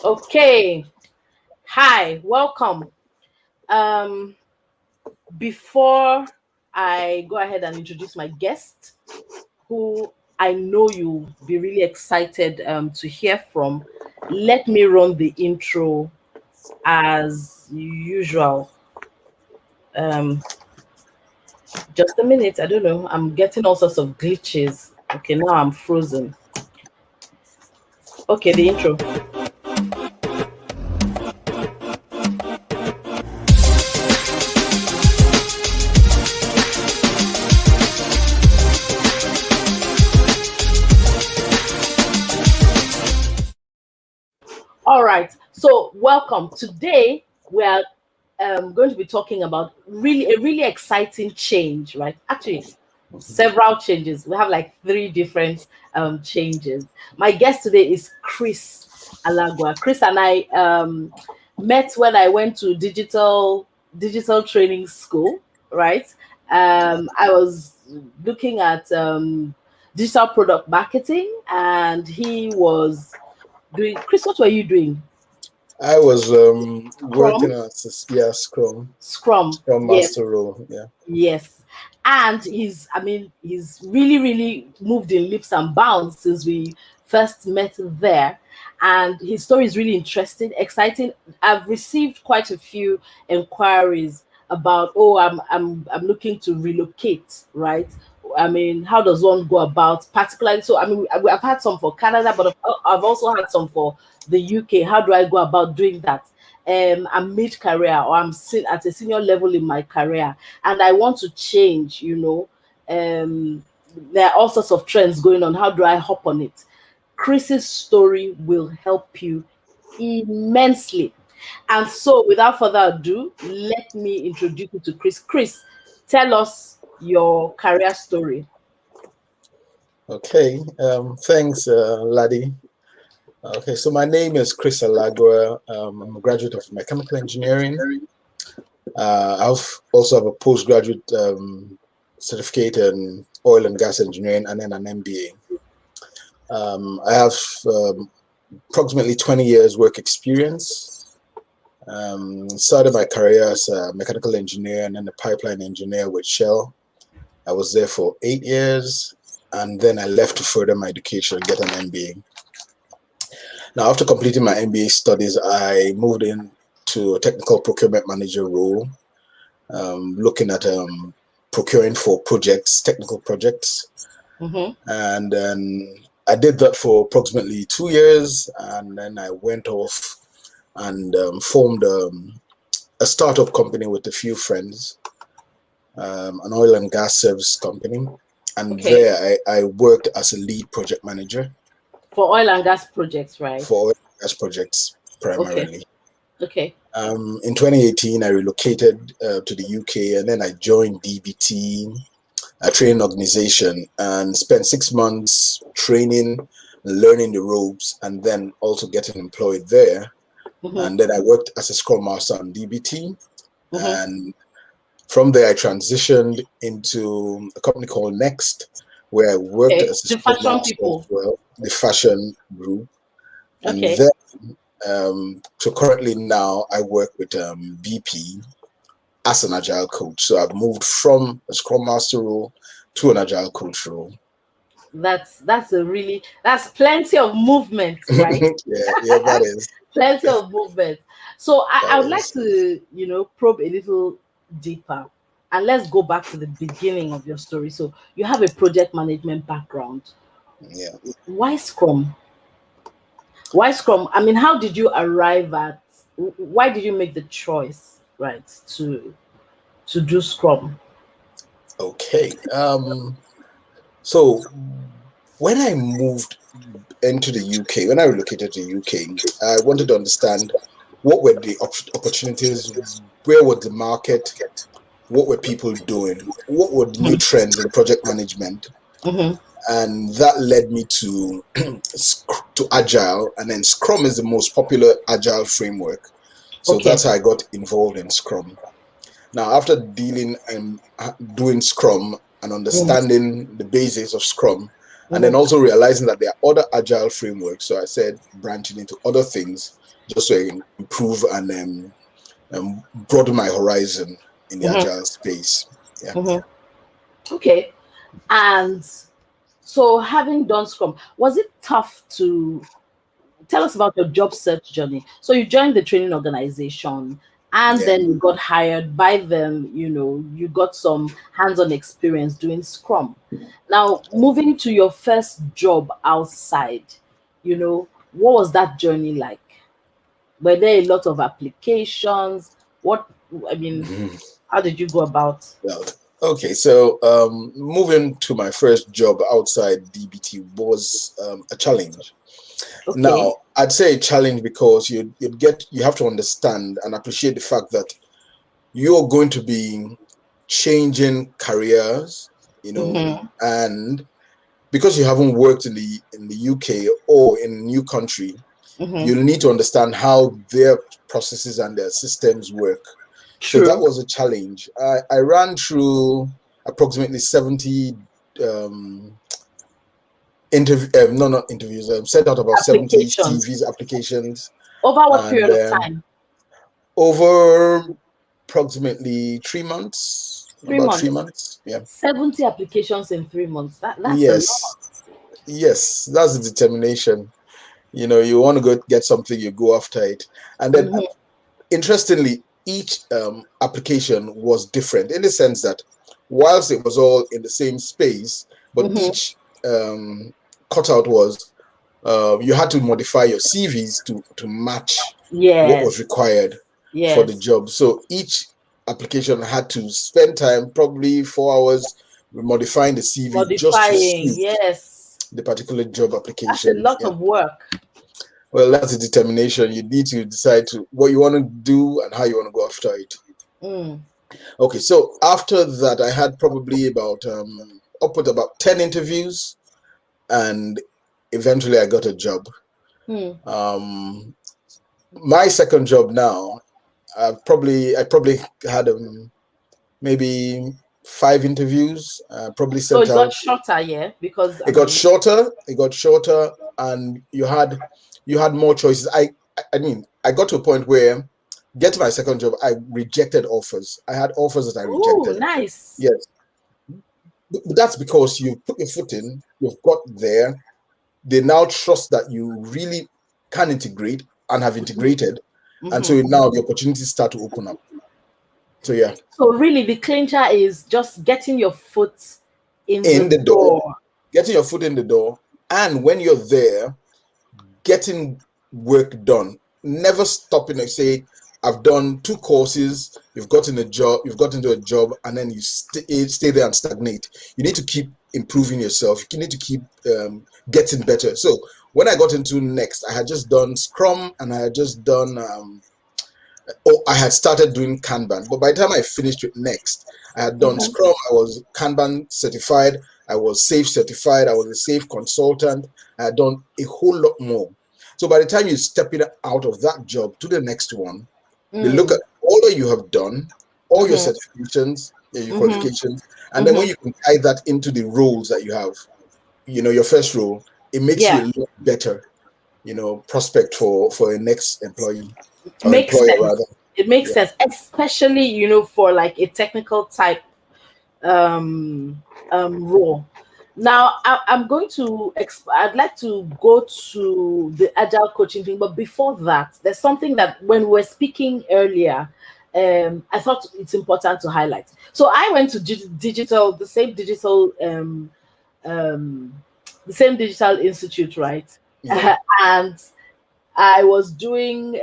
Okay. Hi, welcome. Um, Before I go ahead and introduce my guest, who I know you'll be really excited to hear from, let me run the intro as usual. Um, just a minute. I don't know. I'm getting all sorts of glitches. Okay, now I'm frozen. Okay, the intro. All right. So, welcome. Today we are going to be talking about really exciting change, right? Actually, several changes. We have like three different changes. My guest today is Chris Alagua. Chris and I met when I went to digital training school, right? I was looking at digital product marketing, and he was doing. Chris, what were you doing? I was working Scrum. as Scrum. Scrum Yes. Master role. Yeah. Yes. And he's really moved in leaps and bounds since we first met there. And his story is really interesting, exciting. I've received quite a few inquiries about, oh, I'm looking to relocate, right? How does one go about, particularly? So, I've had some for Canada, but I've also had some for the UK. How do I go about doing that? I'm mid career, or at a senior level in my career, and I want to change. There are all sorts of trends going on. How do I hop on it? Chris's story will help you immensely. And so, without further ado, let me introduce you to Chris. Chris, tell us your career story. Okay. Thanks, Laddie. Okay. So my name is Chris Alagua. I'm a graduate of mechanical engineering. I've also have a postgraduate certificate in oil and gas engineering and then an MBA. I have approximately 20 years work experience. Started my career as a mechanical engineer and then a pipeline engineer with Shell. I was there for 8 years, and then I left to further my education and get an MBA. Now, after completing my MBA studies, I moved into a technical procurement manager role, looking at procuring for projects, technical projects. Mm-hmm. And then I did that for approximately 2 years, and then I went off and formed a startup company with a few friends, an oil and gas service company. And Okay. there I worked as a lead project manager For oil and gas projects, right? for oil and gas projects Okay. primarily. Okay. In 2018, I relocated to the UK, and then I joined DBT, a training organization, and spent 6 months training, learning the ropes, and then also getting employed there. Mm-hmm. And then I worked as a Scrum Master on DBT. Mm-hmm. And from there, I transitioned into a company called Next, where I worked Okay. as a The Scrum fashion Master as people. well, the fashion group. And Okay. then, so currently now I work with BP as an Agile coach. So I've moved from a Scrum Master role to an Agile coach role. That's plenty of movement, right? Yeah, that is. Plenty of movement. So I That would like is. to, probe a little deeper, and let's go back to the beginning of your story. So you have a project management background. Yeah. Why Scrum? Why Scrum? How did you arrive at? Why did you make the choice, right, to do Scrum? Okay. So when I moved into the UK, when I relocated to the UK, I wanted to understand what were the opportunities, where was the market, what were people doing, what were the new trends in project management, Mm-hmm. and that led me to to Agile, and then Scrum is the most popular Agile framework, so Okay. that's how I got involved in Scrum. Now, after dealing and doing Scrum and Mhm. understanding the basics of Scrum, And then also realizing that there are other agile frameworks. So I said branching into other things just so I can improve and broaden my horizon in the agile space. Yeah. Okay. And so having done Scrum, was it tough to tell us about your job search journey? So you joined the training organization and then you got hired by them, you got some hands-on experience doing Scrum. Now, moving to your first job outside, what was that journey like? Were there a lot of applications? How did you go about? Well, okay, so moving to my first job outside DBT was a challenge. Okay. Now, I'd say a challenge because you have to understand and appreciate the fact that you're going to be changing careers, and because you haven't worked in the UK or in a new country, you need to understand how their processes and their systems work. True. So that was a challenge. I ran through approximately 70 interviews. Sent out about 70 CVs applications. Over what period of time? Over approximately 3 months. 3 months. 3 months. Yeah. 70 applications in 3 months. That's yes. a lot. Yes, that's the determination. You want to go get something, you go after it. And then interestingly, each application was different in the sense that whilst it was all in the same space, but each cutout was you had to modify your CVs to match what was required for the job. So each application had to spend time, probably 4 hours, modifying the CV just to suit the particular job application. That's a lot of work. Well, that's a determination. You need to decide what you want to do and how you want to go after it. Okay, so after that, I had probably about upward about 10 interviews, and eventually I got a job. My second job now, I probably had maybe 5 interviews. Probably sent so it got shorter, because it got shorter, and you had more choices. I mean, I got to a point where getting my second job, I rejected offers. I had offers that I rejected. Oh, nice. Yes. But that's because you put your foot in, you've got there. They now trust that you really can integrate and have integrated. And so now the opportunities start to open up. So, yeah. So really the clincher is just getting your foot in the door. Getting your foot in the door. And when you're there, getting work done. Never stopping and say, I've done 2 courses, you've got into a job, and then you stay there and stagnate. You need to keep improving yourself. You need to keep getting better. So when I got into Next, I had just done Scrum, and I had just done I had started doing Kanban. But by the time I finished with Next, I had done Scrum, I was Kanban certified, I was SAFe certified, I was a SAFe consultant, I had done a whole lot more. So by the time you step out of that job to the next one, they look at all that you have done, all your certifications, your qualifications, and then when you can tie that into the roles that you have, your first role, it makes you a lot better, prospect for a next employee. Makes sense. It makes sense, especially for like a technical type role. Now I'm going to I'd like to go to the agile coaching thing, but before that, there's something that when we were speaking earlier, I thought it's important to highlight. So I went to the same digital institute, right? And I was doing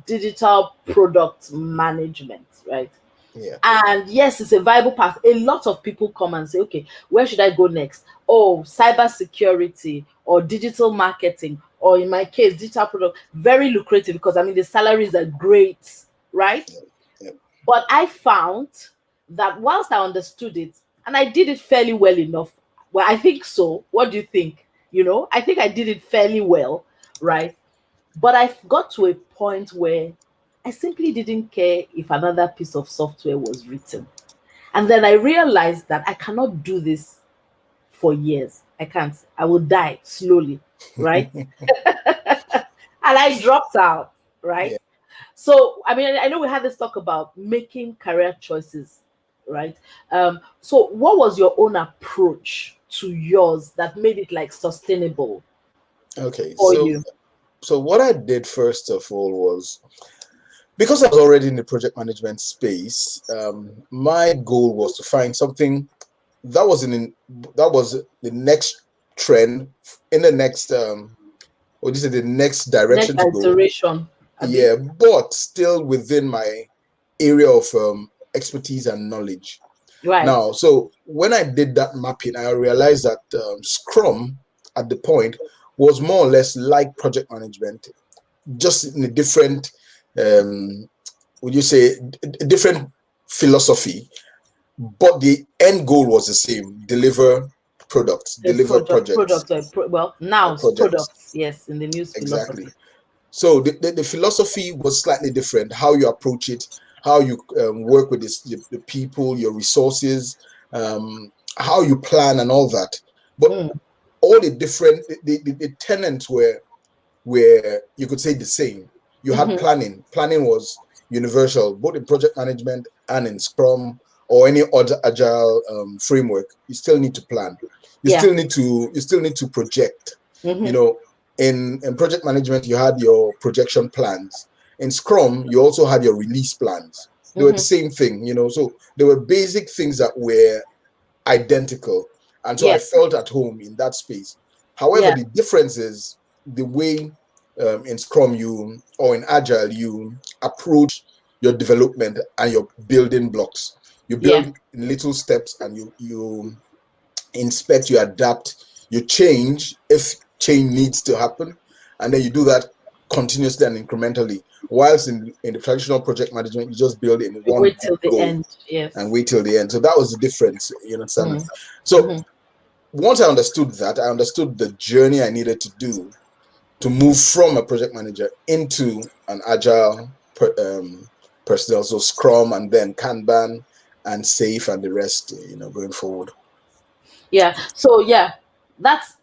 digital product management, right? Yeah. And yes, it's a viable path. A lot of people come and say, okay, where should I go next? Oh, cybersecurity or digital marketing, or in my case, digital product. Very lucrative because the salaries are great, right? Yeah. But I found that whilst I understood it, and I did it fairly well enough. Well, I think so. What do you think? I think I did it fairly well, right? But I got to a point where I simply didn't care if another piece of software was written. And then I realized that I cannot do this for years. I can't. I will die slowly, right? And I dropped out, right? Yeah. So, I mean, I know we had this talk about making career choices, right? So, what was your own approach to yours that made it like sustainable Okay. for So you? so what I did first of all was, because I was already in the project management space, my goal was to find something that was that was the next trend in the next what do you say, the next Next direction to go. iteration, Abby? Yeah, but still within my area of expertise and knowledge. Right. Now, so when I did that mapping, I realized that Scrum at the point was more or less like project management, just in a different, would you say, a different philosophy, but the end goal was the same: deliver products, A deliver product, projects, well, now it's projects. products, yes, in the news Exactly. philosophy. So the philosophy was slightly different. How you approach it, how you work with the people, your resources, how you plan, and all that. But Mm, all the different the tenants were, you could say, the same. You had mhm. planning. Planning was universal, both in project management and in Scrum or any other agile framework. You still need to plan. Yeah. You still need to project. You Hmm. know, in project management, you had your projection plans. In Scrum, you also had your release plans. They were the Hmm. same thing. So there were basic things that were identical, and so I Yeah. felt at home in that space. However, Yeah. the difference is the way in Scrum you, or in Agile, you approach your development and your building blocks. You Yeah. build in little steps, and you inspect, you adapt, you change if change needs to happen, and then you do that continuously and incrementally. Whilst in the traditional project management, you just build in We one wait big till the goal end. and Yes. wait till the end. So that was the difference, you understand? So Mm-hmm. once I understood that, I understood the journey I needed to do to move from a project manager into an agile personnel, so Scrum and then Kanban and Safe and the rest, going forward. Yeah. So yeah, that's.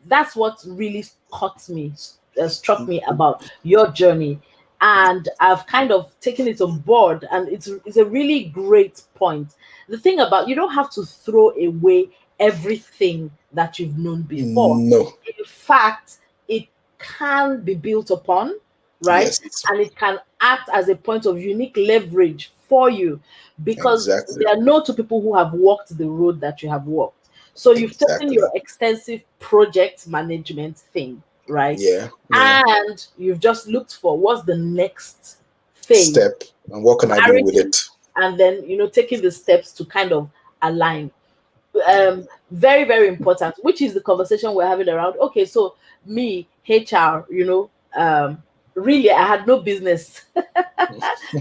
That's what really caught me, struck me about your journey, and I've kind of taken it on board, and it's a really great point. The thing about, you don't have to throw away everything that you've known before. No, In fact, it can be built upon, right? yes, And it can act as a point of unique leverage for you, because exactly, there are no two people who have walked the road that you have walked. So you've taken exactly. your extensive project management thing, right? Yeah, yeah. And you've just looked for what's the next phase, Step, and what can I do married with it, it? and then taking the steps to kind of align. Yeah. Very, very important, which is the conversation we're having around. Okay, so me, HR, really, I had no business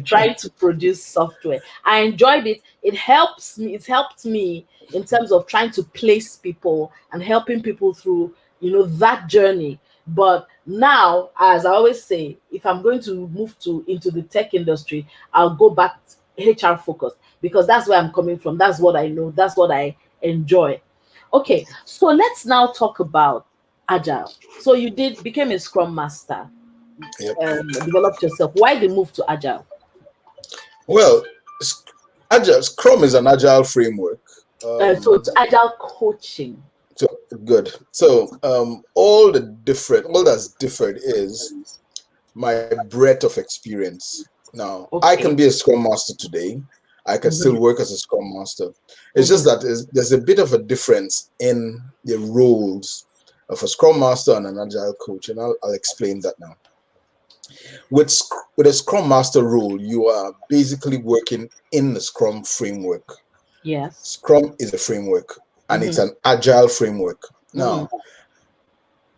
trying to produce software. I enjoyed it. It's helped me in terms of trying to place people and helping people through, that journey. But now, as I always say, if I'm going to move to into the tech industry, I'll go back HR focused, because that's where I'm coming from. That's what I know. That's what I enjoy. Okay, so let's now talk about agile. So you did became a scrum master, Yep. developed yourself. Why the move to agile? Well, Agile Scrum is an agile framework. So it's agile coaching. So good. So all that's different is my breadth of experience. Now, I Okay. can be a Scrum Master today. I can Hmm. still work as a Scrum Master. It's Hmm. just that there's a bit of a difference in the roles of a Scrum Master and an Agile coach, and I'll explain that now. With a Scrum Master role, you are basically working in the Scrum framework. Yes. Scrum is a framework, and it's Hmm. an agile framework. Hmm. Now,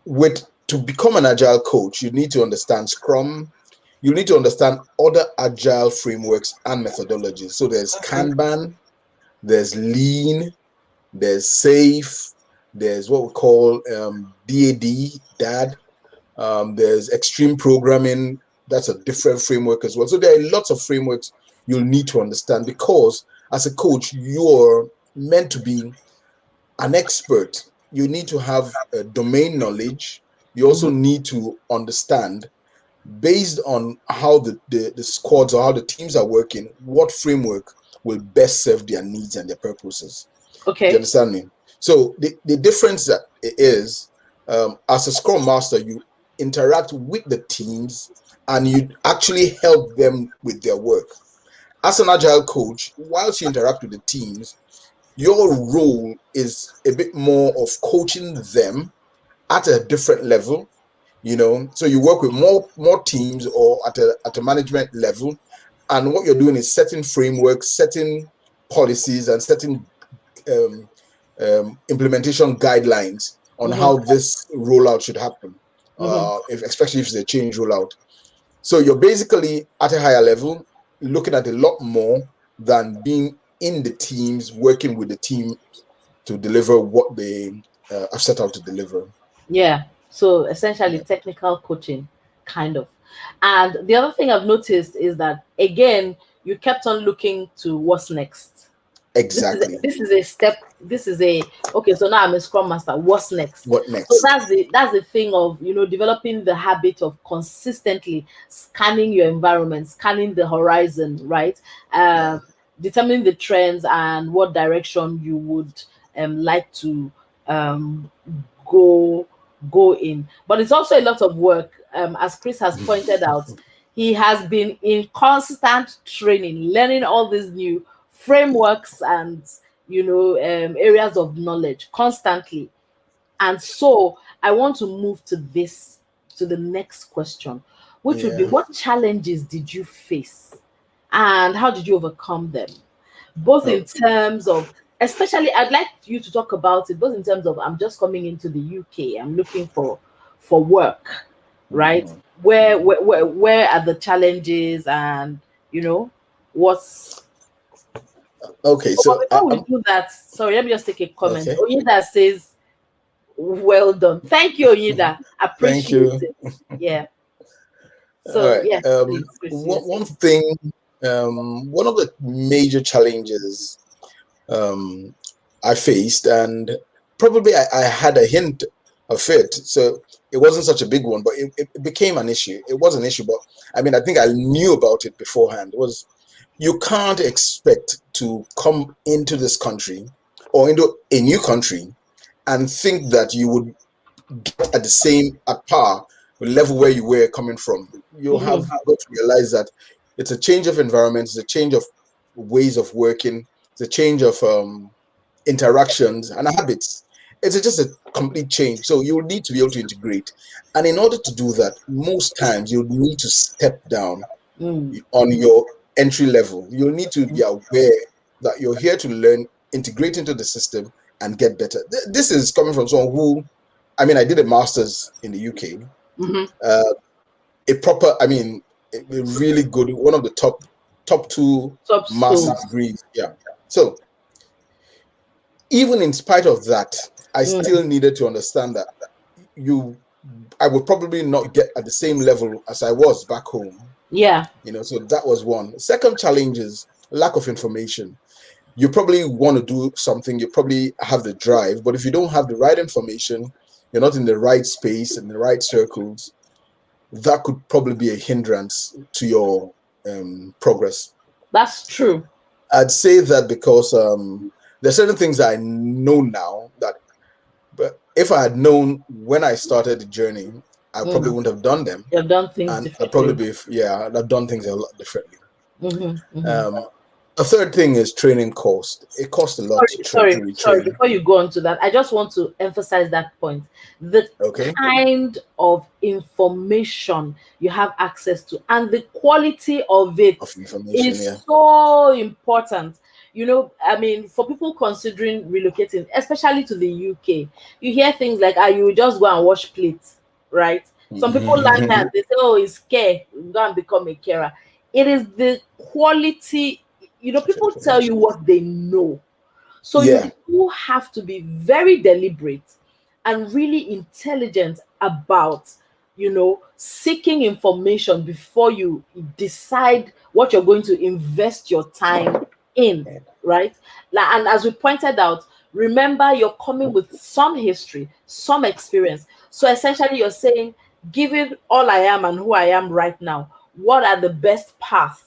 with to become an agile coach, you need to understand Scrum. You need to understand other agile frameworks and methodologies. So there's Kanban, there's Lean, there's Safe, there's what we call DAD. There's Extreme Programming. That's a different framework as well. So there are lots of frameworks you'll need to understand, because as a coach, you're meant to be an expert, you need to have domain knowledge. You also need to understand, based on how the squads or how the teams are working, what framework will best serve their needs and their purposes. Do you Okay. understand me? So the difference that it is, as a Scrum Master, you interact with the teams and you actually help them with their work. As an Agile coach, whilst you interact with the teams, your role is a bit more of coaching them at a different level, you know. So you work with more teams or at a management level, and what you're doing is setting frameworks, setting policies, and setting implementation guidelines on how this rollout should happen, especially if it's a change rollout. So you're basically at a higher level, looking at a lot more than being in the teams, working with the team to deliver what they have set out to deliver. Yeah. So essentially technical coaching, kind of. And the other thing I've noticed is that again, you kept on looking to what's next. Exactly. This is a step. This is a okay. So now I'm a Scrum Master. What's next? What So next? that's the thing of, you know, developing the habit of consistently scanning your environment, scanning the horizon, right? Determining the trends and what direction you would like to um, go in. But it's also a lot of work, as Chris has pointed out. He has been in constant training, learning all these new frameworks and, you know, areas of knowledge constantly. And so I want to move to the next question, which would be, Yeah. what challenges did you face and how did you overcome them? Both in terms of, especially, I'd like you to talk about it, both in terms of, I'm just coming into the UK, I'm looking for work, right? Where are the challenges, and, you know, what's Okay. but So before we do that, sorry, let me just take a comment. okay. Oyinda says, well done. Thank you, Oyinda. Thank Appreciate you. it. Yeah. All So right. yes, please, Chris, you were One saying. thing, one of the major challenges I faced, and probably I had a hint of it, so it wasn't such a big one, but it became an issue. It was an issue, but I mean, I think I knew about it beforehand. Was you can't expect to come into this country or into a new country and think that you would get at the same at par with level where you were coming from. You have got to realize that it's a change of environment, it's a change of ways of working, it's a change of interactions and habits. It's just a complete change. So you need to be able to integrate. And in order to do that, most times you need to step down on your entry level. You'll need to be aware that you're here to learn, integrate into the system, and get better. This is coming from someone who, I mean, I did a master's in the UK. A proper, I mean, a really good, one of the top two Top master's schools. degrees. Yeah. So even in spite of that, I still needed to understand that I would probably not get at the same level as I was back home. Yeah. You know, so that was one. Second challenge is lack of information. You probably want to do something, you probably have the drive, but if you don't have the right information, you're not in the right space, in the right circles, that could probably be a hindrance to your progress. That's true. I'd say that because there's certain things I know now that, but if I had known when I started the journey, I probably wouldn't have done them. You've done things And I'd probably differently. I'd have done things a lot differently. A third thing is training cost. It costs a lot to Sorry. retrain. Before you go on to that, I just want to emphasize that point. The Okay. kind of information you have access to and the quality of it is so important. You know, I mean, for people considering relocating, especially to the UK, you hear things like, you will just go and wash plates, right? Some people like that. They say, oh, it's care, go and become a carer. It is the quality, you know, people tell you what they know. So you do have to be very deliberate and really intelligent about, you know, seeking information before you decide what you're going to invest your time in, right? And as we pointed out, remember you're coming with some history, some experience. So essentially, you're saying, given all I am and who I am right now, what are the best paths?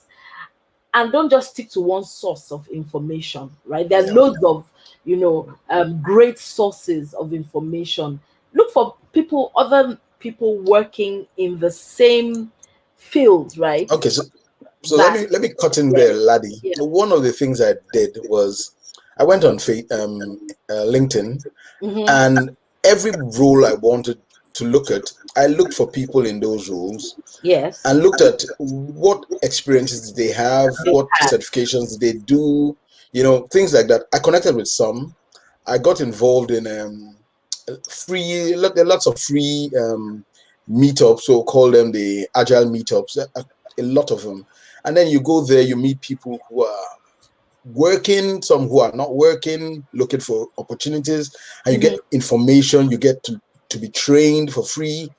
And don't just stick to one source of information, right? There are Yeah. loads of, great sources of information. Look for people, other people working in the same field, right? Okay, so let That, me cut in yeah, there, laddie. yeah. One of the things I did was I went on LinkedIn, Mm-hmm. and every role I wanted to look at, I looked for people in those roles Yes. and looked at what experiences did they have, They what had. certifications did they do, things like that. I connected with some. I got involved in there are lots of free meetups, so call them the agile meetups, a lot of them. And then you go there, you meet people who are working, some who are not working, looking for opportunities, and you Mm-hmm. get information, you get to be trained for free,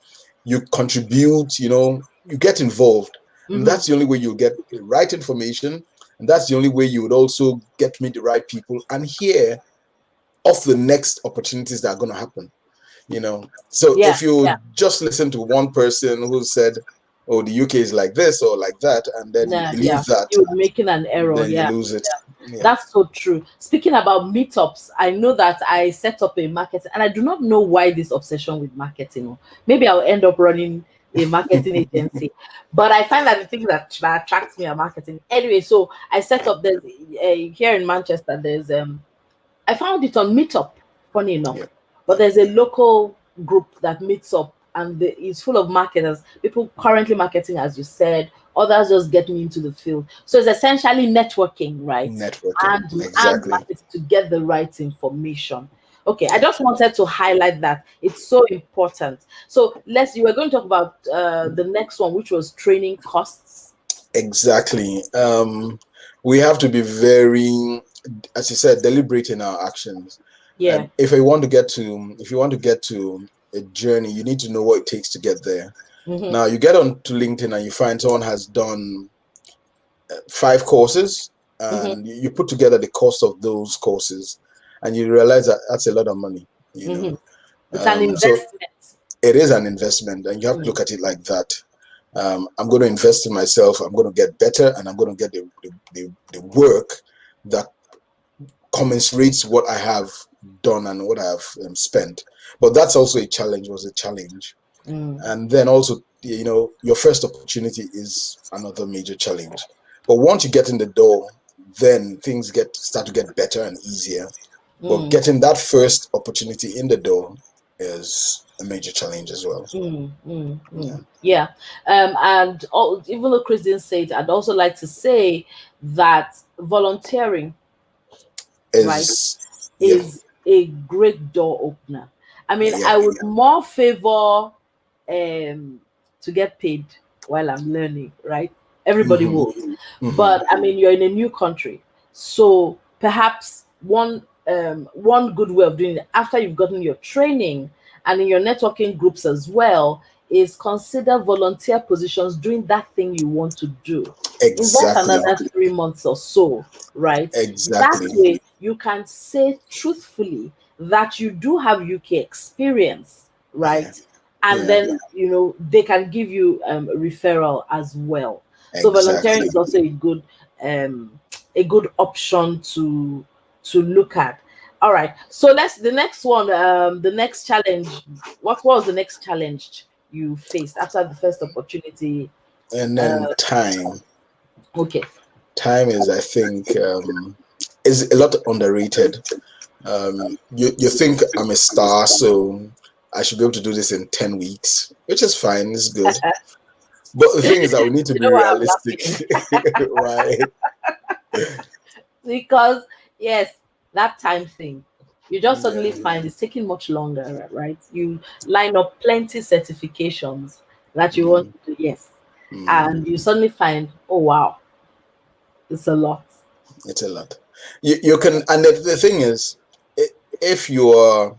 you contribute, you get involved. And Mm-hmm. that's the only way you'll get the right information. And that's the only way you would also get to meet the right people and hear of the next opportunities that are going to happen. So Yeah, if yeah. you just listen to one person who said, oh, the UK is like this or like that, and then you Nah, believe yeah. that, You're making an error. then you Yeah. lose it. Yeah. That's so true. Speaking about meetups, I know that I set up a marketing, and I do not know why this obsession with marketing. Maybe I'll end up running a marketing agency, but I find that the thing that attracts me are marketing. Anyway, so I set up there's here in Manchester. There's I found it on Meetup, funny Yeah. enough, but there's a local group that meets up, and it's full of marketers, people currently marketing, as you said, others just getting into the field. So it's essentially networking, right? Networking. And Exactly. marketing to get the right information. Okay, I Yeah. just wanted to highlight that it's so important. So you were going to talk about the next one, which was training costs. Exactly. We have to be very, as you said, deliberate in our actions. Yeah. If you want to get to a journey, you need to know what it takes to get there. Mm-hmm. Now, you get onto LinkedIn and you find someone has done 5 courses, Mm-hmm. and you put together the cost of those courses, and you realize that that's a lot of money. Mm-hmm. It's an So investment. it is an investment, and you have to look at it like that. I'm going to invest in myself. I'm going to get better, and I'm going to get the work that commensurates what I have done and what I have spent. But that's also a challenge. Was a challenge, Mm. and then also, your first opportunity is another major challenge. But once you get in the door, then things start to get better and easier. But Mm. getting that first opportunity in the door is a major challenge as well. Mm, mm, Yeah. mm. Yeah. And even though Chris didn't say it, I'd also like to say that volunteering, right, Yeah, is a great door opener. I mean, yeah. I would more favor to get paid while I'm learning, right? Everybody Hmm. would. Hmm. But I mean, you're in a new country. So perhaps one good way of doing it after you've gotten your training and in your networking groups as well is consider volunteer positions doing that thing you want to do. Invest Exactly. another 3 months or so, right? That Exactly. way you can say truthfully that you do have UK experience, Yeah. right? And Yeah. then they can give you referral as well. So volunteering Exactly. is also um, a good option to look at. All right. So let's the next one. The next challenge. What was the next challenge you faced after the first opportunity? And then Uh, time. okay. Time is, I think, is a lot underrated. You think I'm a star, so I should be able to do this in 10 weeks, which is fine, it's good. But the thing is that we need to You be know why I'm realistic. laughing? Why? Because yes, that time thing. You just suddenly Yeah. find it's taking much longer, right? You line up plenty certifications that you want Mm, to do, yes. mm, And you suddenly find, oh wow, it's a lot. it's a lot. You can, and the thing is, if you are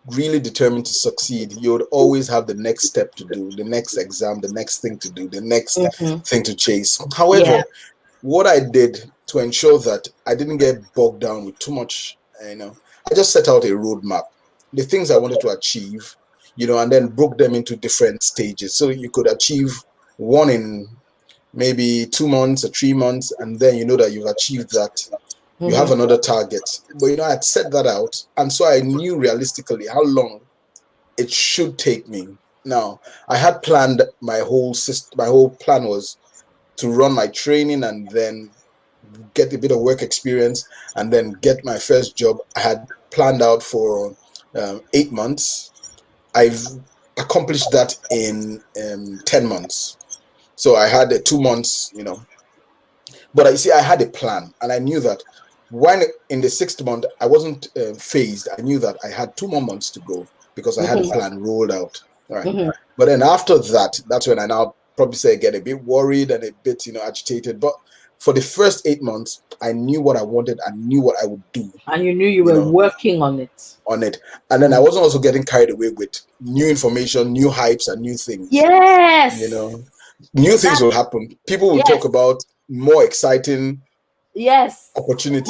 really determined to succeed, you would always have the next step to do, the next exam, the next thing to do, the next Hmm. thing to chase. Yeah. However, what I did to ensure that I didn't get bogged down with too much, I just set out a roadmap, the things I wanted to achieve, and then broke them into different stages. So you could achieve one in maybe 2 months or 3 months, and then you know that you've achieved that. You have another target. But I'd set that out, and so I knew realistically how long it should take me. Now, I had planned my whole plan was to run my training and then get a bit of work experience and then get my first job. I had planned out for 8 months. I've accomplished that in 10 months. So I had 2 months, but I had a plan, and I knew that when in the 6th month, I wasn't phased. I knew that I had 2 more months to go because I had a plan rolled out. All right. But then after that, that's when I now probably say I get a bit worried and a bit, agitated. But for the first 8 months, I knew what I wanted. I knew what I would do. And you knew you were working on it. And then I wasn't also getting carried away with new information, new hypes, and new things. Yes. New things will happen. People will talk about more exciting opportunities.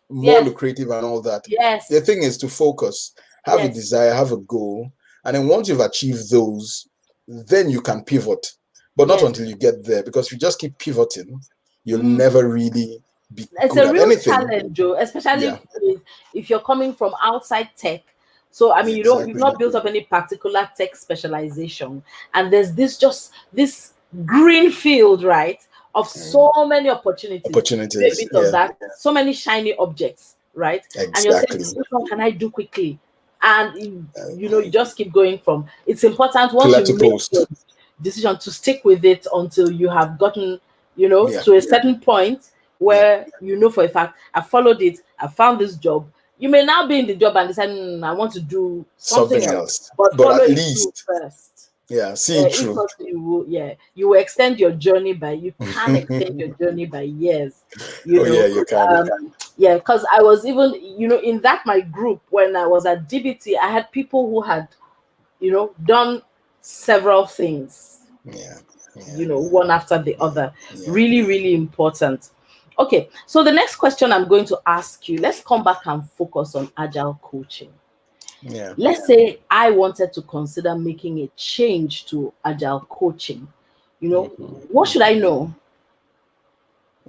More lucrative and all that. Yes. The thing is to focus, have a desire, have a goal. And then once you've achieved those, then you can pivot. But not until you get there, because if you just keep pivoting, you'll never really be it's good a at real anything. challenge, Joe, especially if you're coming from outside tech. So I mean, you've not built up any particular tech specialization, and there's this green field, right, of so many opportunities. A bit of that, so many shiny objects, right? Exactly. And you're saying, which one can I do quickly? And you just keep going from. It's important once you make your decision to stick with it until you have gotten, to a certain point where for a fact I followed it, I found this job. You may now be in the job and decide, I want to do something else. But follow at it least first. See it through. You will extend your journey you can extend your journey by years. You can. Because I was even, in that my group when I was at DBT, I had people who had, done several things. One after the other. Really, really important. Okay, so the next question I'm going to ask you, let's come back and focus on agile coaching. Let's say I wanted to consider making a change to agile coaching. What should I know?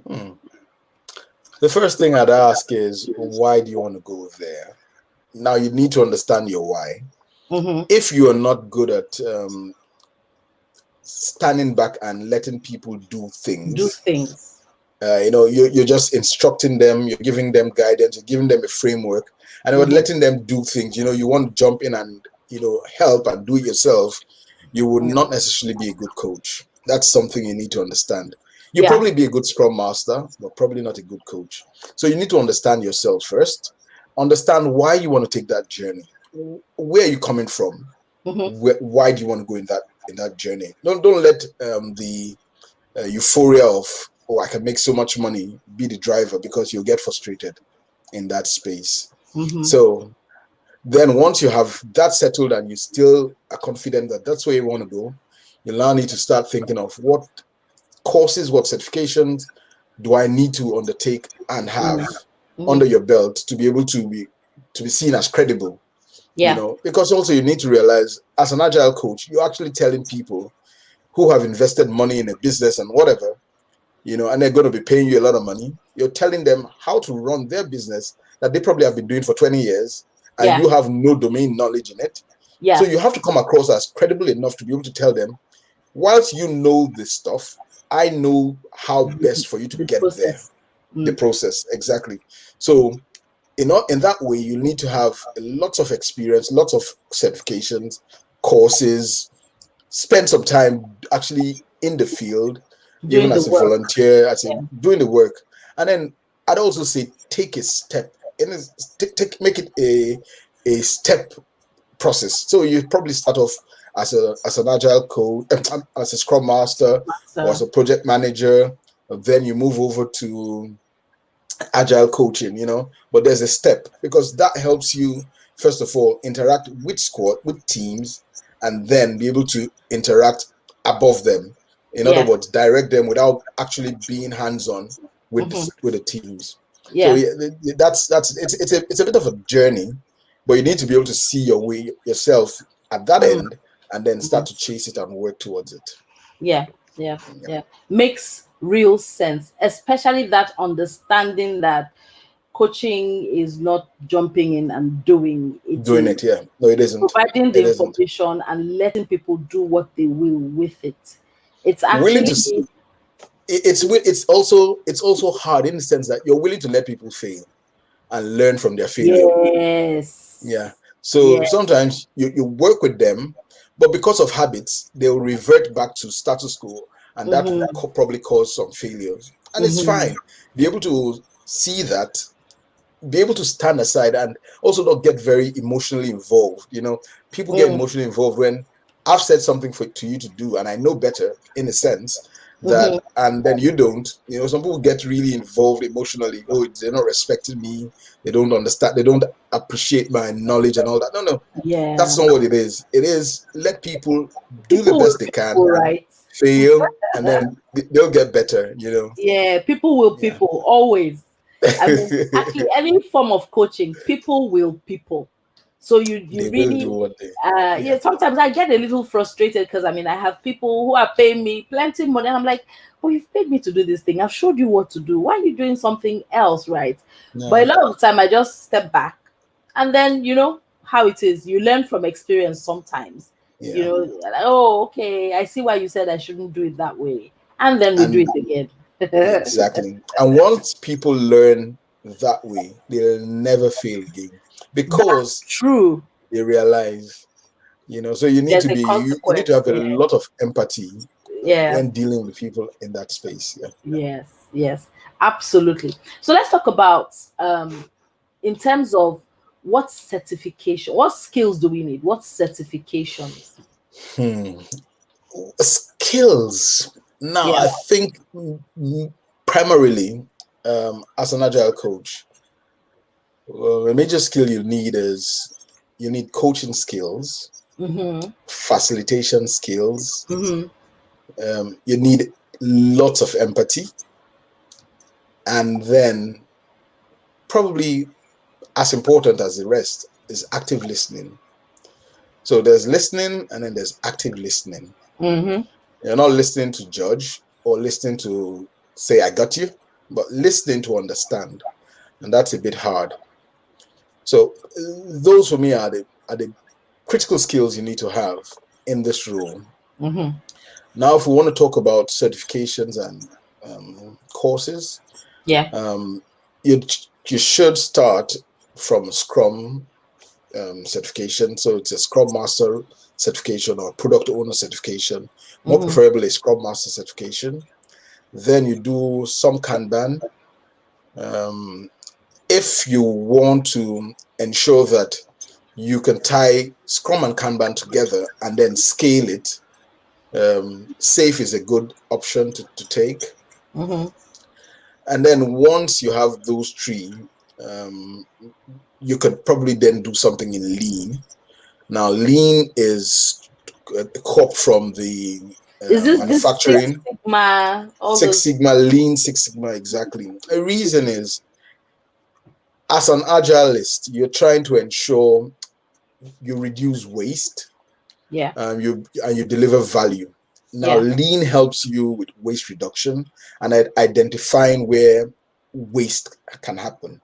The first thing I'd ask is, why do you want to go there? Now, you need to understand your why. If you are not good at standing back and letting people do things, you're just instructing them, you're giving them guidance, you're giving them a framework, and you're letting them do things. You want to jump in and help and do it yourself. You would not necessarily be a good coach. That's something you need to understand. You'll probably be a good scrum master, but probably not a good coach. So you need to understand yourself first. Understand why you want to take that journey. Where are you coming from? Why do you want to go in that journey? Don't let the euphoria of, I can make so much money, be the driver, because you'll get frustrated in that space. So then once you have that settled and you still are confident that that's where you want to go, you now need to start thinking of what courses, what certifications do I need to undertake and have under your belt to be able to be seen as credible. Because also you need to realize, as an agile coach, you're actually telling people who have invested money in a business and whatever, and they're going to be paying you a lot of money. You're telling them how to run their business that they probably have been doing for 20 years, and you have no domain knowledge in it. So you have to come across as credible enough to be able to tell them, whilst you know this stuff, I know how best for you to get there. The process, exactly. So in that way, you need to have lots of experience, lots of certifications, courses, spend some time actually in the field, even as a volunteer, doing the work. And then I'd also say take a step, make it a step process. So you probably start off as an agile coach, as a scrum master, or as a project manager. Then you move over to agile coaching, but there's a step, because that helps you, first of all, interact with teams, and then be able to interact above them. In other words, direct them without actually being hands-on with the teams. So Yeah. it's a bit of a journey, but you need to be able to see your way yourself at that Mm, end, and then mm. start to chase it and work towards it. Yeah, yeah, Yeah. yeah. Makes real sense, especially that understanding that coaching is not jumping in and doing it, Doing is it, yeah. No, it isn't. providing the It isn't. information and letting people do what they will with it. It's Willing to. actually, It's also hard in the sense that you're willing to let people fail and learn from their failure. Yeah. yes, So yeah, sometimes you work with them, but because of habits, they'll revert back to status quo, and that will mm-hmm, probably cause some failures. And it's mm-hmm, fine. Be able to see that, be able to stand aside, and also not get very emotionally involved. People get mm, emotionally involved when I've said something to you to do, and I know better in a sense that, mm-hmm, and then you don't. Some people get really involved emotionally. Oh, they're not respecting me. They don't understand. They don't appreciate my knowledge and all that. No, no, yeah. that's not what it is. It is let people do the People will best they can, people, right? fail, and then they'll get better. Yeah, people will Yeah. people always. I mean, actually, any form of coaching, people will people. So you They will do really, what they. yeah. Yeah. Sometimes I get a little frustrated because I mean I have people who are paying me plenty money, and I'm like, oh, you've paid me to do this thing. I've showed you what to do. Why are you doing something else, right? But a No. lot of the time, I just step back, and then you know how it is. You learn from experience sometimes. You Yeah. know, like, oh, okay, I see why you said I shouldn't do it that way, and then we do And it again. exactly. And once people learn that way, they'll never fail again That's because true. they realize, so you need There's to a be, you need to consequence. have a Yeah. lot of empathy Yeah. when dealing with people in that space. Yeah. Yes. Yes. Absolutely. So let's talk about in terms of what certification, what skills do we need? What certifications? Hmm. Skills. Now, Yeah. I think primarily, as an agile coach, a major skill you need is you need coaching skills, Mm-hmm. facilitation skills. Mm-hmm. You need lots of empathy, and then probably as important as the rest is active listening. So there's listening, and then there's active listening. Mm-hmm. You're not listening to judge or listening to say I got you, but listening to understand, and that's a bit hard. So those for me are the critical skills you need to have in this role. Mm-hmm. Now, if we want to talk about certifications and courses, Yeah. um, you should start from Scrum certification. So it's a Scrum Master certification or Product Owner certification, more Mm-hmm. preferably Scrum Master certification. Then you do some Kanban. Um, if you want to ensure that you can tie Scrum and Kanban together and then scale it, SAFe is a good option to take. Mm-hmm. And then once you have those three, um, you could probably then do something in Lean. Now, Lean is a cop from the Is this Six manufacturing. Sigma, all Six those? Sigma, Lean Six Sigma, exactly. The reason is, as an agilist, you're trying to ensure you reduce waste, Yeah. you deliver value. Now, Yeah. Lean helps you with waste reduction and identifying where waste can happen.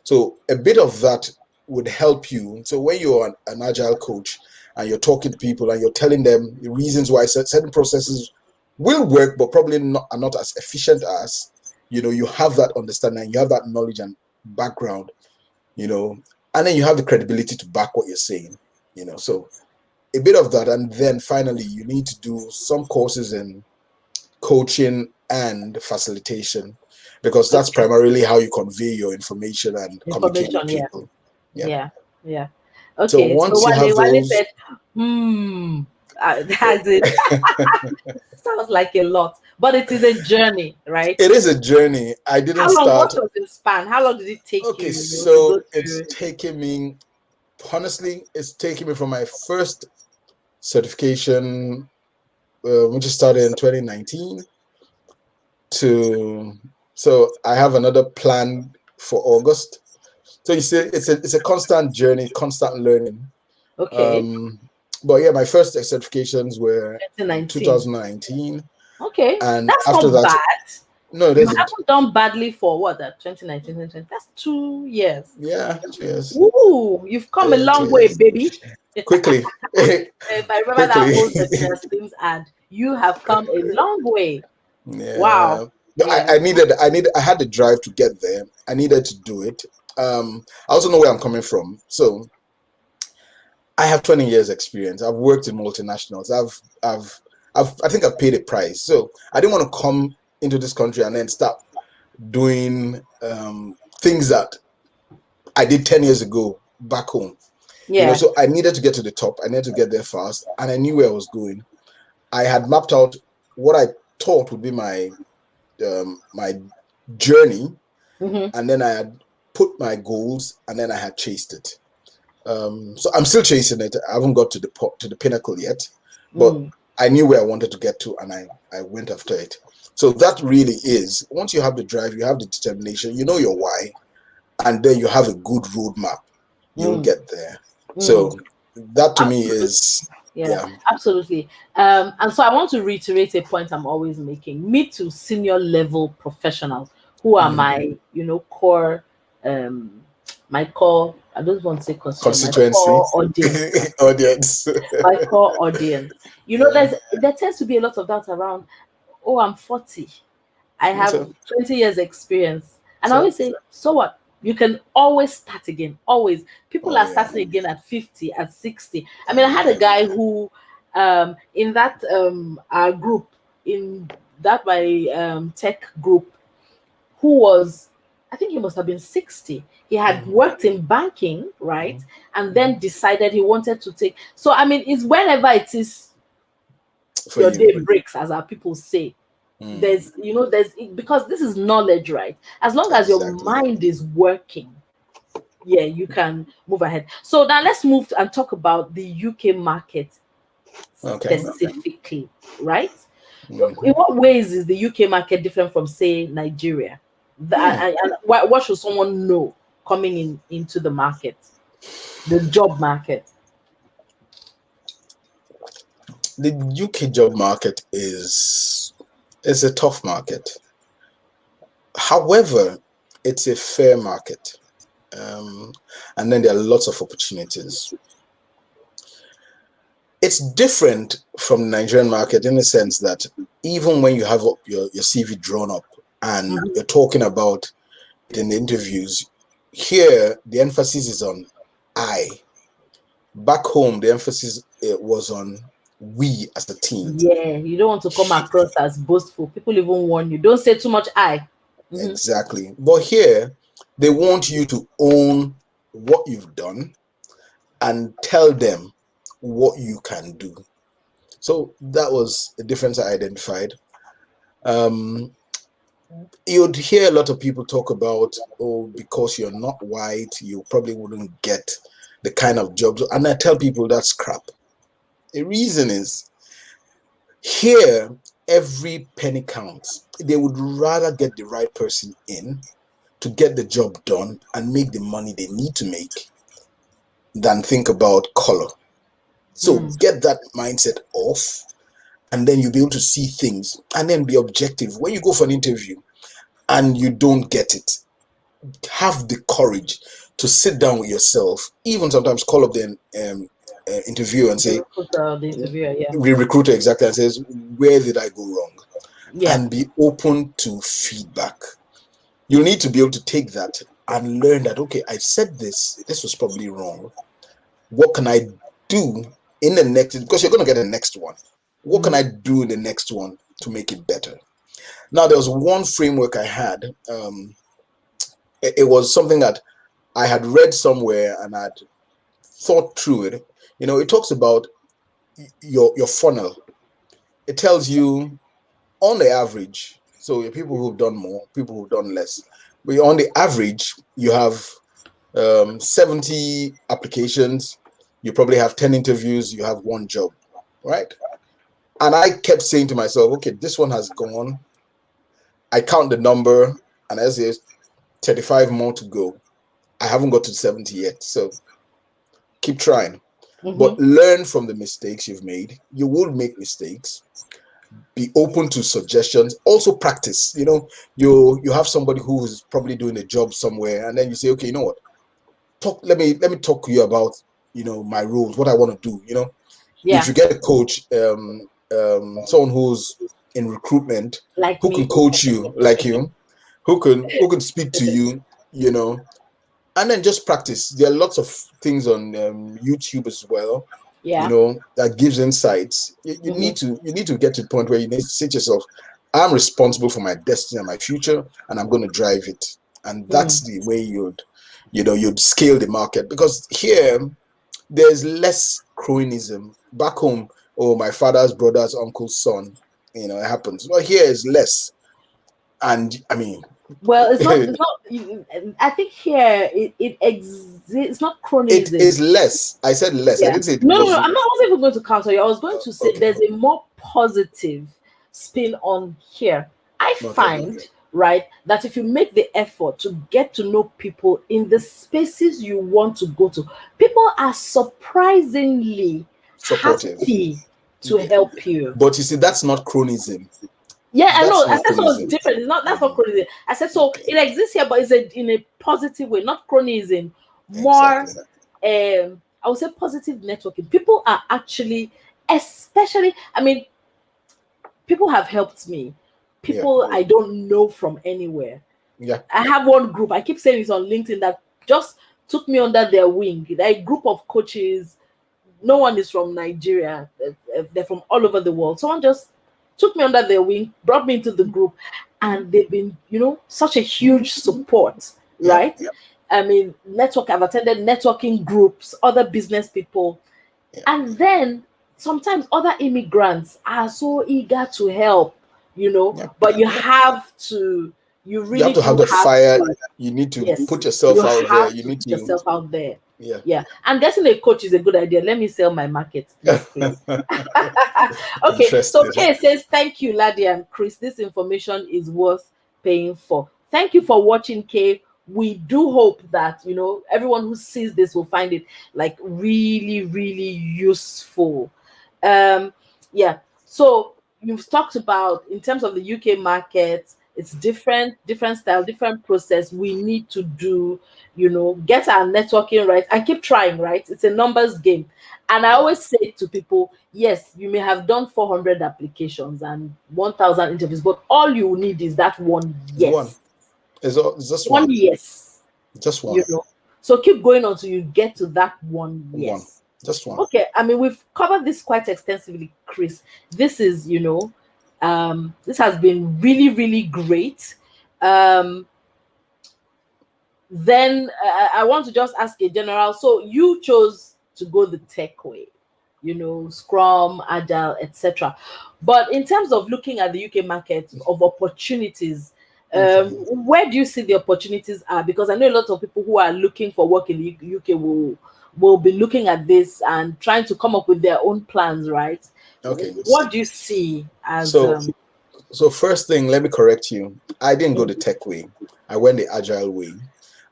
So a bit of that would help you. So when you're an agile coach and you're talking to people and you're telling them the reasons why certain processes will work, but probably are not as efficient as, you have that understanding, you have that knowledge and background, and then you have the credibility to back what you're saying, So a bit of that. And then finally, you need to do some courses in coaching and facilitation, because that's Okay. primarily how you convey your information and communicate with Information. Yeah. people. Yeah. Yeah. Yeah. So Okay. So once you have Wale those, said, hmm, that's it. Sounds like a lot, but it is a journey, right? it is a journey. I didn't How long? start. What was the span? How long did it take you, Okay, to so go it's through? taken me, honestly, it's taken me from my first certification, which started in 2019, to, so I have another plan for August. So you see, it's a constant journey, constant learning. Okay. But yeah, my first certifications were 2019. 2019. Okay. And That's after not that, bad. no, it You isn't. haven't done badly for what, that 2019, 2020? That's 2 years. Yeah, 2 years. Ooh, you've come a Yeah, long 2 way, years. baby. Quickly. If I remember that Quickly. old Bettina Slims ad, you have come a long way. Yeah. Wow. But Yeah. I had the drive to get there. I needed to do it. I also know where I'm coming from. So I have 20 years experience. I've worked in multinationals. I think I've paid a price. So I didn't want to come into this country and then start doing things that I did 10 years ago back home. Yeah. So I needed to get to the top. I needed to get there fast, and I knew where I was going. I had mapped out what I thought would be my journey, and then I had put my goals, and then I had chased it. So I'm still chasing it. I haven't got to the pinnacle yet, but I knew where I wanted to get to, and I went after it. So that really is, once you have the drive, you have the determination, you know your why, and then you have a good roadmap, you'll get there. So that to me is, yeah, absolutely. And so I want to reiterate a point I'm always making. Mid to senior level professionals who are my, core, my core, I don't want to say constituent, my constituency. core audience. Audience. My core audience. There tends to be a lot of doubt around, oh, I'm 40. I have 20 years experience. And I always say, so what? You can always start again. Always. People are starting again at 50, at 60. I mean, I had a guy who, in that our group, in that my tech group, who was, I think he must have been 60. He had worked in banking, right? And then decided he wanted to take. So, I mean, it's whenever it is your day breaks, as our people say. There's because this is knowledge, right? As long as your mind is working, yeah, you can move ahead. So now let's move and talk about the UK market specifically, right? In what ways is the UK market different from, say, Nigeria? And what should someone know coming into the market, the job market? The UK job market is a tough market. However, it's a fair market, and then there are lots of opportunities. It's different from the Nigerian market in the sense that even when you have your CV drawn up and you're talking about it in the interviews, here the emphasis is on I. Back home, the emphasis was on we as a team. Yeah, you don't want to come across as boastful. People even warn you, don't say too much I. Exactly. But here, they want you to own what you've done and tell them what you can do. So that was a difference I identified. You'd hear a lot of people talk about, oh, because you're not white, you probably wouldn't get the kind of jobs. And I tell people that's crap. The reason is, here, every penny counts. They would rather get the right person in to get the job done and make the money they need to make than think about color. So get that mindset off, and then you'll be able to see things and then be objective. When you go for an interview and you don't get it, have the courage to sit down with yourself, even sometimes call up the interviewer and say, the recruiter, exactly, and says, where did I go wrong? And be open to feedback. You'll need to be able to take that and learn that, okay, I said this was probably wrong. What can I do in the next, because you're going to get the next one. What can I do in the next one to make it better? Now, there was one framework I had. It was something that I had read somewhere and I'd thought through it. It talks about your funnel. It tells you on the average, so people who've done more, people who've done less, but on the average, you have 70 applications, you probably have 10 interviews, you have one job, right? And I kept saying to myself, okay, this one has gone. I count the number, and I say 35 more to go. I haven't got to 70 yet. So keep trying. But learn from the mistakes you've made. You will make mistakes. Be open to suggestions. Also practice. You know, you have somebody who is probably doing a job somewhere, and then you say, okay, you know what? Let me talk to you about, you know, my roles, what I want to do. You know, if you get a coach, someone who's in recruitment, like who me, can coach you, like you, who can speak to you, you know, and then just practice. There are lots of things on YouTube as well, you know, that gives insights. You need to get to the point where you need to say to yourself, I'm responsible for my destiny and my future, and I'm going to drive it. And that's the way you'd scale the market, because here there's less cronyism. Back home, oh, my father's brother's uncle's son, you know, it happens. But here is less. And I mean, well, it's not. It's not. I think here it exists. It's not cronyism. It is less. I said less. Yeah. I didn't say it No, was. I'm not. I wasn't even going to counter you. I was going to say there's a more positive spin on here. I find right that if you make the effort to get to know people in the spaces you want to go to, people are surprisingly Supportive. happy to help you. But you see, that's not cronyism. Yeah, I know. I said so it's different. It's not. That's not cronyism. I said so it exists here, but it's in a positive way, not cronyism. More, I would say positive networking. People are actually, especially. I mean, people have helped me. People I don't know from anywhere. Yeah. I have one group. I keep saying it's on LinkedIn that just took me under their wing. A group of coaches. No one is from Nigeria. They're from all over the world. Someone just took me under their wing, brought me into the group, and they've been, you know, such a huge support, right? I mean, I've attended networking groups, other business people, and then sometimes other immigrants are so eager to help, you know, but you have to, you have to have the fire. You need to put yourself out there. You need to put yourself out there. Yeah. And getting a coach is a good idea. Let me sell my market, please. Okay, so Kay says, thank you, Ladi and Chris. This information is worth paying for. Thank you for watching, Kay. We do hope that, you know, everyone who sees this will find it like really, really useful. Yeah. So you've talked about, in terms of the UK market, it's different style, different process. We need to do, you know, get our networking right and keep trying, right? It's a numbers game. And I always say to people, yes, you may have done 400 applications and 1,000 interviews, but all you need is that one yes. It's just one yes. Just one. You know? So keep going until you get to that one yes. Just one. Okay. I mean, we've covered this quite extensively, Chris. This is, you know, this has been really, really great. Then I want to just ask a general. So you chose to go the tech way, you know, Scrum, Agile, etc. But in terms of looking at the UK market of opportunities, where do you see the opportunities are? Because I know a lot of people who are looking for work in the UK will be looking at this and trying to come up with their own plans, right? Okay. What do you see as so first thing, let me correct you. I didn't go the tech way. I went the agile way.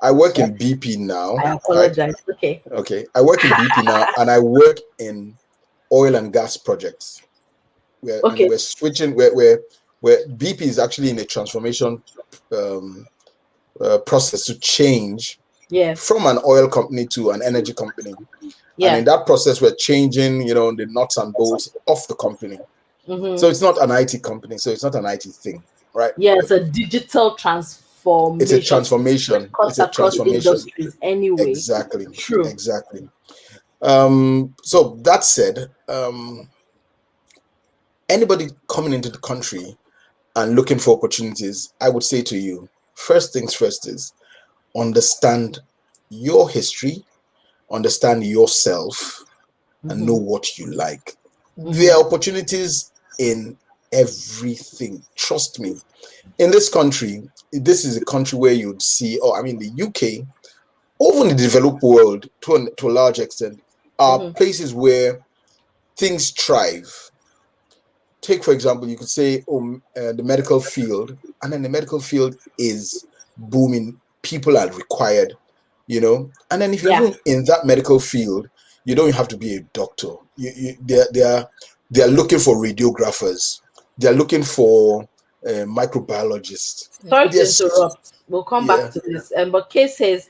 I work in BP now. I apologize. Right? Okay. I work in BP now, and I work in oil and gas projects. We're switching. Where BP is actually in a transformation process to change from an oil company to an energy company. And in that process, we're changing, you know, the nuts and bolts of the company. So it's not an IT company. So it's not an IT thing, right? Yeah, it's a digital transformation. It's a transformation. It's a transformation. Industries anyway. Exactly. True. Exactly. So that said, anybody coming into the country and looking for opportunities, I would say to you, first things first is understand your history, understand yourself, and know what you like. There are opportunities in everything. Trust me. In this country, this is a country where you'd see, the UK, even the developed world to a large extent, are places where things thrive. Take, for example, you could say the medical field, and then the medical field is booming people are required, and then if you're Yeah. even in that medical field, you don't have to be a doctor. They are looking for radiographers. They are looking for microbiologists. Sorry to Yes, interrupt. We'll come back yeah, to this. But Kay says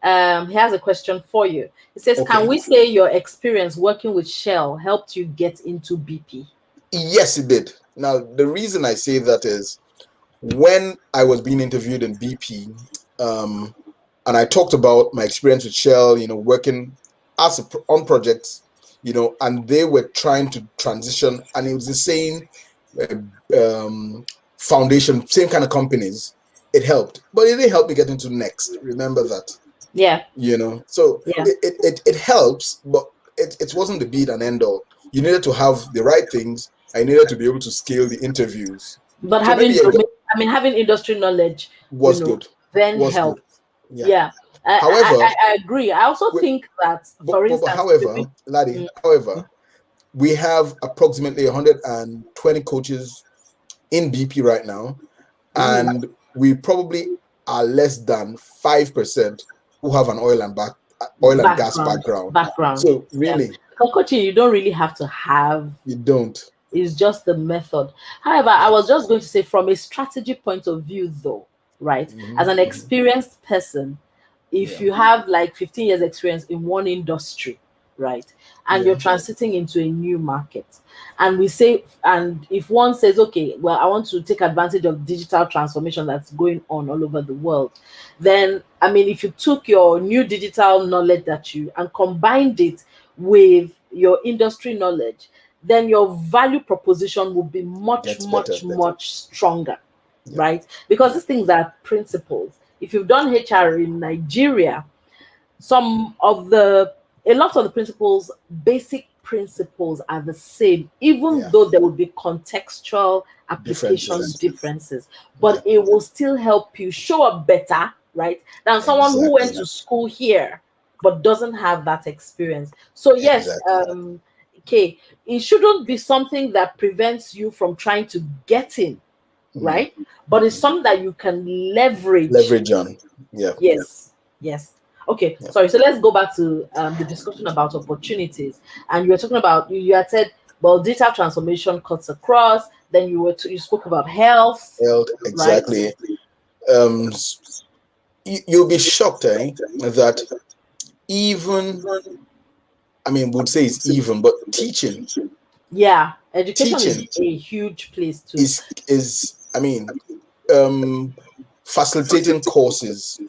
he has a question for you. He says, okay. can we say your experience working with Shell helped you get into BP? Yes, it did. Now, the reason I say that is when I was being interviewed in BP, and I talked about my experience with Shell, working on projects, and they were trying to transition, and it was the same foundation, same kind of companies. It helped, but it didn't help me get into Next. Remember that, Yeah. So Yeah. it helps, but it wasn't the be and end all. You needed to have the right things. I needed to be able to scale the interviews. But So maybe having industry knowledge, was good. then Was good. helps. Yeah. However, I agree. I also think that, for instance, however, Laddie, however, we have approximately 120 coaches in BP right now, and we probably are less than 5% who have an oil and gas background. So really, coaching, you don't really have to have. You don't. It's just the method. However, I was just going to say, from a strategy point of view, though, right? As an experienced person, if you have like 15 years experience in one industry, right, and you're transiting into a new market, and if one says, okay, well, I want to take advantage of digital transformation that's going on all over the world, then I mean, if you took your new digital knowledge and combined it with your industry knowledge, then your value proposition will be much stronger, right? Because these things are principles. If you've done HR in Nigeria, a lot of the principles, basic principles, are the same, even though there would be contextual application differences, but it will still help you show up better, right, than someone who went to school here but doesn't have that experience. So yes, okay, it shouldn't be something that prevents you from trying to get in, right? But it's something that you can leverage on. Yeah. Yes. Okay. Sorry. So let's go back to the discussion about opportunities. And you were talking about, you had said, well, digital transformation cuts across. Then you spoke about health. Exactly. Right? You'll be shocked, that even, I mean, would say it's even, but teaching. Yeah, education is a huge place too. Is I mean, facilitating courses.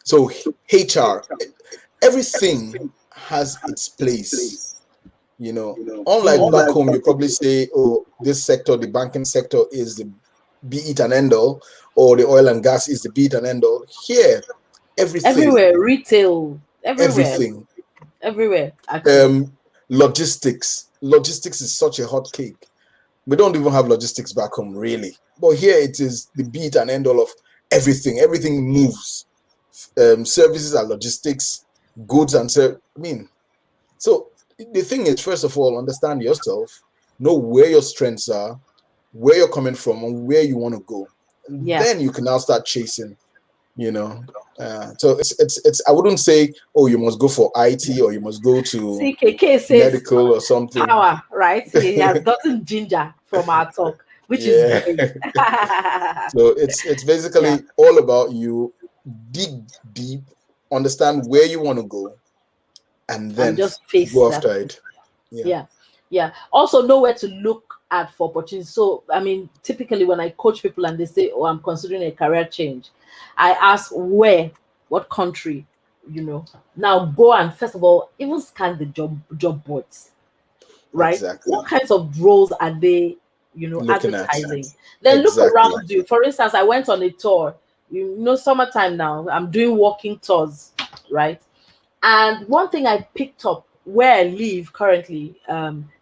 So HR, everything has its place. Unlike back home, you probably say, oh, this sector, the banking sector, is the be it and end all, or the oil and gas is the be it and end all. Here, everywhere, retail, everywhere. Logistics is such a hot cake. We don't even have logistics back home, really, but here it is the be it and end all of everything. Everything moves. Services and logistics, goods and so the thing is, first of all, understand yourself, know where your strengths are, where you're coming from, and where you want to go. And then you can now start chasing. So it's I wouldn't say, oh, you must go for IT or you must go to CKK says medical or something. Power, right? He has gotten ginger from our talk, which is great. So it's basically all about you dig deep, understand where you want to go, and then just face go after it. Yeah. Also know where to look at for opportunities. So I mean, typically when I coach people and they say, oh, I'm considering a career change, I ask what country, now go and first of all even scan the job boards, right? What kinds of roles are they advertising? Then look around you. For instance, I went on a tour, summertime now, I'm doing walking tours, right? And one thing I picked up where I live currently,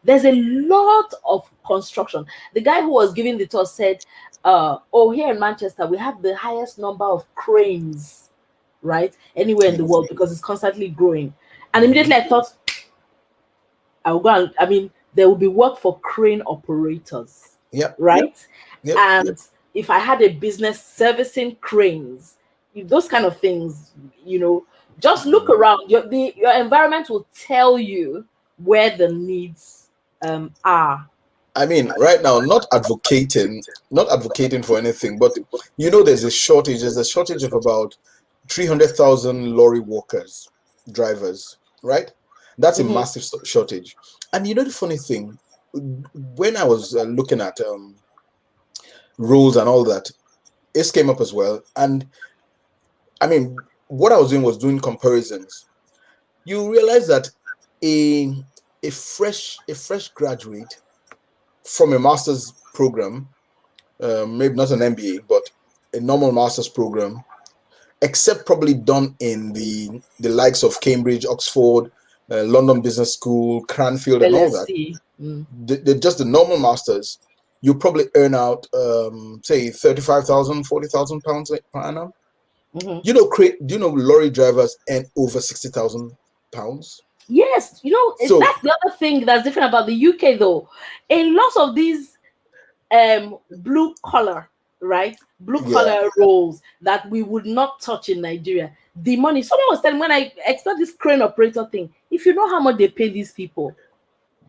there's a lot of construction. The guy who was giving the tour said, here in Manchester, we have the highest number of cranes, right? Anywhere in the world, because it's constantly growing. And immediately I thought, there will be work for crane operators, right? And if I had a business servicing cranes, those kind of things, just look around. Your environment will tell you where the needs are. I mean, right now, not advocating for anything, but there's a shortage. There's a shortage of about 300,000 lorry workers, drivers, right? That's a massive shortage. And the funny thing, when I was looking at rules and all that, it came up as well. And I mean, what I was doing comparisons. You realize that a fresh graduate from a master's program, maybe not an MBA, but a normal master's program, except probably done in the likes of Cambridge, Oxford, London Business School, Cranfield, and all that. Just the normal masters, you probably earn out, say, 35,000, 40,000 pounds per annum. Do you know lorry drivers earn over 60,000 pounds? Yes, that's the other thing that's different about the UK, though. In lots of these blue collar roles that we would not touch in Nigeria, the money, someone was telling me when I explained this crane operator thing, if you know how much they pay these people,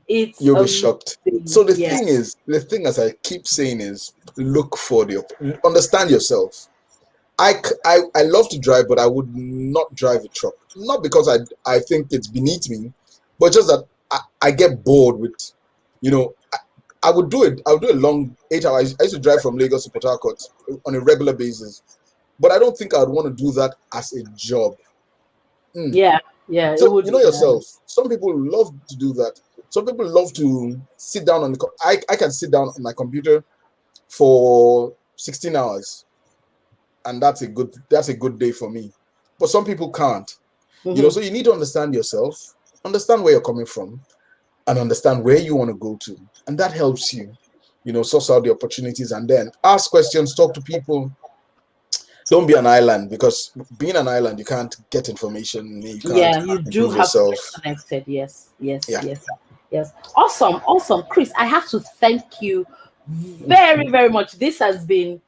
you'll be shocked. So the thing as I keep saying is, understand yourself. I love to drive, but I would not drive a truck. Not because I think it's beneath me, but just that I get bored with, I would do it. I would do a long 8 hours. I used to drive from Lagos to Port Harcourt on a regular basis, but I don't think I would want to do that as a job. Yeah. So yourself. Some people love to do that. Some people love to sit down on I can sit down on my computer for 16 hours. And that's a good day for me. But some people can't. So you need to understand yourself, understand where you're coming from, and understand where you want to go to. And that helps you, source out the opportunities, and then ask questions, talk to people. Don't be an island, because being an island, you can't get information. You can't you do have yourself. To be connected. Yes. Awesome. Chris, I have to thank you very, very much. This has been,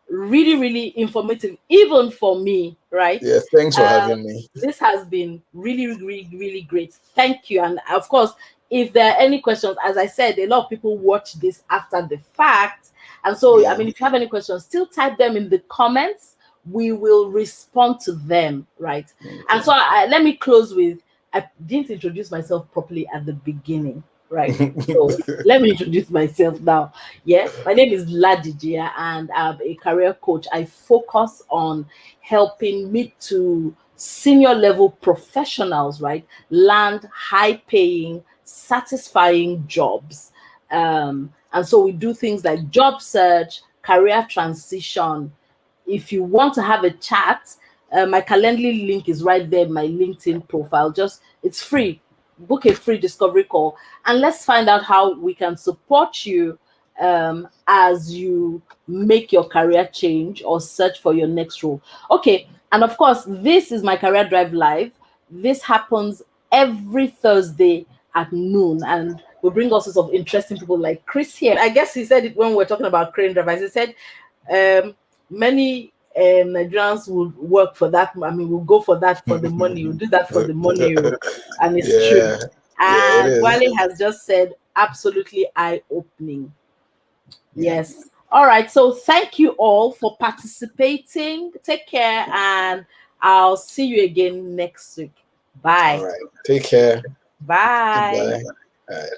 really, really informative, even for me, right? Yeah, thanks for having me. This has been really, really, really great. Thank you. And of course, if there are any questions, as I said, a lot of people watch this after the fact. And so, I mean, if you have any questions, still type them in the comments. We will respond to them, right? And so let me close with, I didn't introduce myself properly at the beginning. Right. So let me introduce myself now. Yeah, my name is Ladijia, and I'm a career coach. I focus on helping mid to senior level professionals, right, land high paying, satisfying jobs. And so we do things like job search, career transition. If you want to have a chat, my Calendly link is right there, my LinkedIn profile. It's free. Book a free discovery call, and let's find out how we can support you as you make your career change or search for your next role. Okay, and of course, this is my Career Drive Live. This happens every Thursday at noon, and we bring all sorts of interesting people like Chris here. I guess he said it when we were talking about crane drivers. He said many Nigerians would work for that. I mean, we'll go for that for the money. We'll do that for the money, and it's true. And Wale has just said, absolutely eye-opening. Yes. All right. So thank you all for participating. Take care, and I'll see you again next week. Bye. All right. Take care. Bye. Bye.